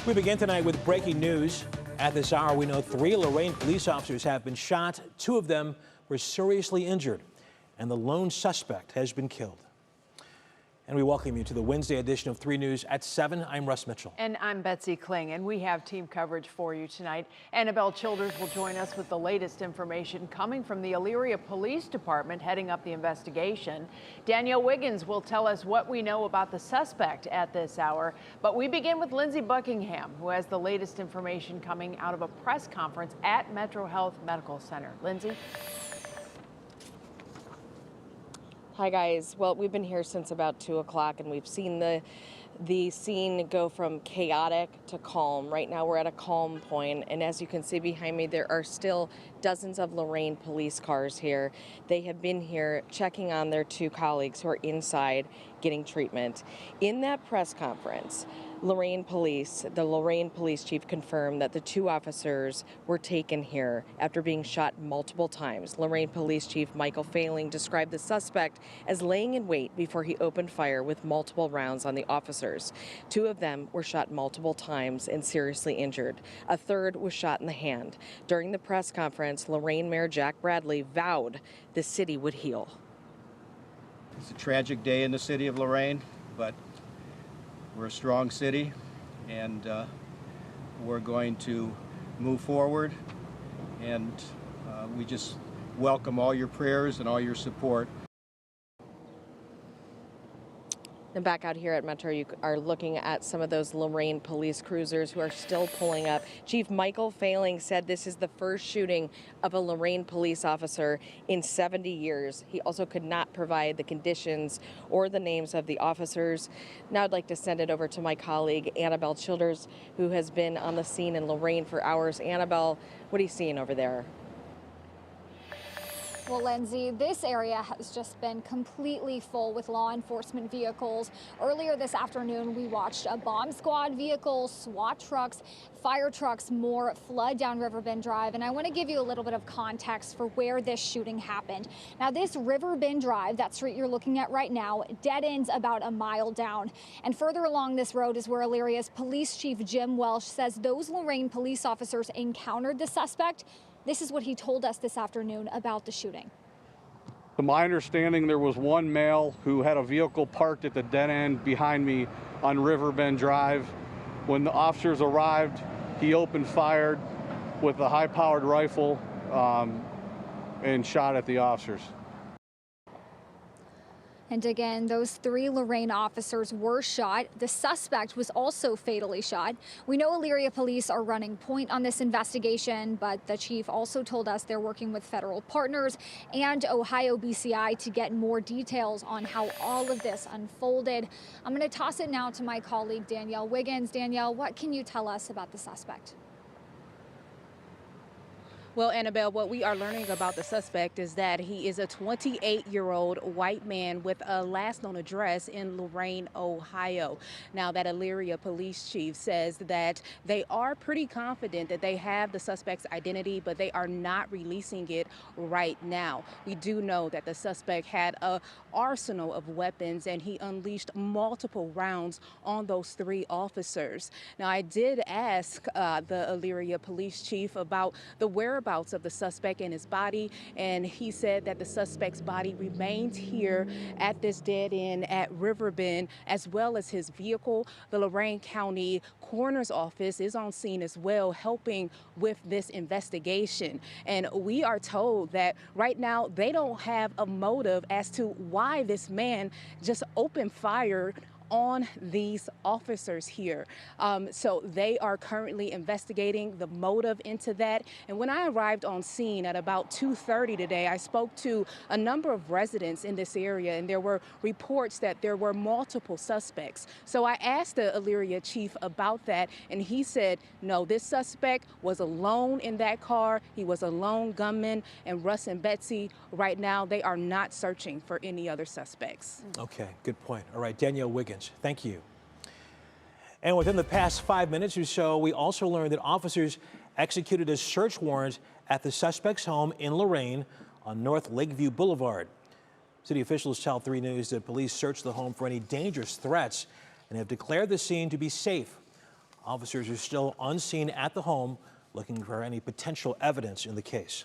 We begin tonight with breaking news. At this hour, we know 3 Lorain police officers have been shot. 2 of them were seriously injured, and the lone suspect has been killed. And we welcome you to the Wednesday edition of 3 News at 7. I'm Russ Mitchell. And I'm Betsy Kling, and we have team coverage for you tonight. Annabelle Childers will join us with the latest information coming from the Elyria Police Department heading up the investigation. Danielle Wiggins will tell us what we know about the suspect at this hour. But we begin with Lindsey Buckingham, who has the latest information coming out of a press conference at MetroHealth Medical Center. Lindsey? Hi guys. Well, we've been here since about 2 o'clock and we've seen the scene go from chaotic to calm. Right now we're at a calm point, and as you can see behind me, there are still dozens of Lorain police cars here. They have been here checking on their 2 colleagues who are inside getting treatment. In that press conference, the Lorain Police Chief confirmed that the 2 officers were taken here after being shot multiple times. Lorain Police Chief Michael Failing described the suspect as laying in wait before he opened fire with multiple rounds on the officers. 2 of them were shot multiple times and seriously injured. A third was shot in the hand. During the press conference, Lorain Mayor Jack Bradley vowed the city would heal. It's a tragic day in the city of Lorain, but we're a strong city, and we're going to move forward, and we just welcome all your prayers and all your support. And back out here at Metro, you are looking at some of those Lorain police cruisers who are still pulling up. Chief Michael Failing said this is the first shooting of a Lorain police officer in 70 years. He also could not provide the conditions or the names of the officers. Now I'd like to send it over to my colleague, Annabelle Childers, who has been on the scene in Lorain for hours. Annabelle, what are you seeing over there? Well, Lindsay, this area has just been completely full with law enforcement vehicles. Earlier this afternoon, we watched a bomb squad vehicle, SWAT trucks, fire trucks, more flood down Riverbend Drive. And I want to give you a little bit of context for where this shooting happened. Now, this Riverbend Drive, that street you're looking at right now, dead ends about a mile down. And further along this road is where Elyria's Police Chief Jim Welsh says those Lorain police officers encountered the suspect. This is what he told us this afternoon about the shooting. To my understanding, there was one male who had a vehicle parked at the dead end behind me on Riverbend Drive. When the officers arrived, he opened fire with a high-powered rifle and shot at the officers. And again, those 3 Lorain officers were shot. The suspect was also fatally shot. We know Elyria police are running point on this investigation, but the chief also told us they're working with federal partners and Ohio BCI to get more details on how all of this unfolded. I'm going to toss it now to my colleague, Danielle Wiggins. Danielle, what can you tell us about the suspect? Well, Annabelle, what we are learning about the suspect is that he is a 28-year-old white man with a last known address in Lorain, Ohio. Now, that Elyria police chief says that they are pretty confident that they have the suspect's identity, but they are not releasing it right now. We do know that the suspect had an arsenal of weapons, and he unleashed multiple rounds on those 3 officers. Now, I did ask the Elyria police chief about the whereabouts of the suspect and his body, and he said that the suspect's body remains here at this dead end at Riverbend, as well as his vehicle. The Lorain County Coroner's Office is on scene as well, helping with this investigation. And we are told that right now they don't have a motive as to why this man just opened fire on these officers here. So they are currently investigating the motive into that. And when I arrived on scene at about 2:30 today, I spoke to a number of residents in this area, and there were reports that there were multiple suspects. So I asked the Elyria chief about that, and he said, no, this suspect was alone in that car. He was a lone gunman, and Russ and Betsy, right now, they are not searching for any other suspects. Okay, good point. All right, Danielle Wiggins, thank you. And within the past 5 minutes or so, we also learned that officers executed a search warrant at the suspect's home in Lorain on North Lakeview Boulevard. City officials tell 3 News that police searched the home for any dangerous threats and have declared the scene to be safe. Officers are still on scene at the home looking for any potential evidence in the case.